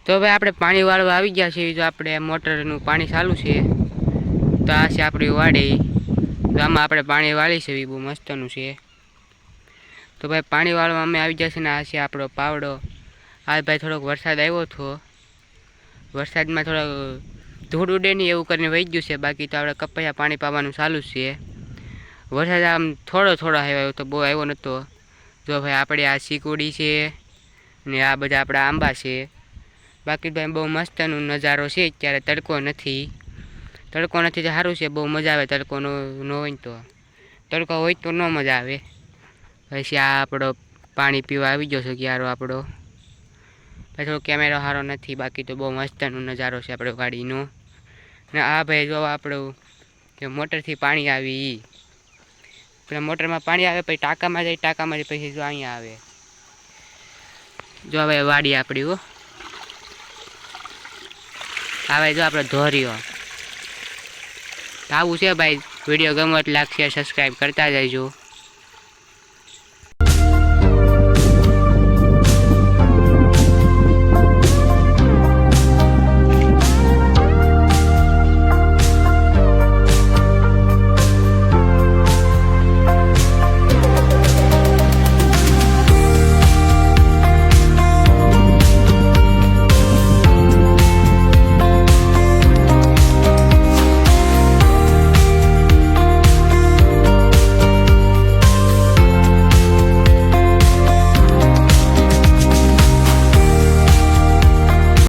તો ભાઈ આપણે પાણી વાળવા આવી ગયા છીએ. જો આપણે મોટરનું પાણી ચાલુ છે તો આ છે આપણી વાડી. તો આમાં આપણે પાણી વાળી છે, બહુ મસ્તનું છે. તો ભાઈ પાણી વાળવા અમે આવી ગયા છે ને આ છે આપણો પાવડો. આ ભાઈ થોડોક વરસાદ આવ્યો હતો, વરસાદમાં થોડોક ધૂળ ઉડે નહીં એવું કરીને વહી ગયું છે. બાકી તો આપણે કપૈયા પાણી પાવાનું ચાલુ છે. વરસાદ આમ થોડો થોડો આવ્યો તો બહુ આવ્યો નહોતો. જો ભાઈ આપણે આ ચીકુડી છે ને આ બધા આપણા આંબા છે. બાકી ભાઈ બહુ મસ્તનો નજારો છે. અત્યારે તડકો નથી તો સારું છે, બહુ મજા આવે. તડકો ન હોય તો, તડકો હોય તો ન મજા આવે. પછી આ આપણો પાણી પીવા આવી ગયો છે ક્યારો આપણો. પછી થોડો કેમેરો સારો નથી, બાકી તો બહુ મસ્તનો નજારો છે આપણો ગાડીનો. ને આ ભાઈ જો આપણું કે મોટરથી પાણી આવી, પેલા મોટરમાં પાણી આવે પછી ટાંકામાં જાય, ટાંકામાં જાય પછી જો અહીંયા આવે. જો હવે વાડી આપણી હો આવે. જો આપણે ધોરીઓ આવું છે ભાઈ. વિડીયો ગમત લાગશે, સબસ્ક્રાઈબ કરતા જજો.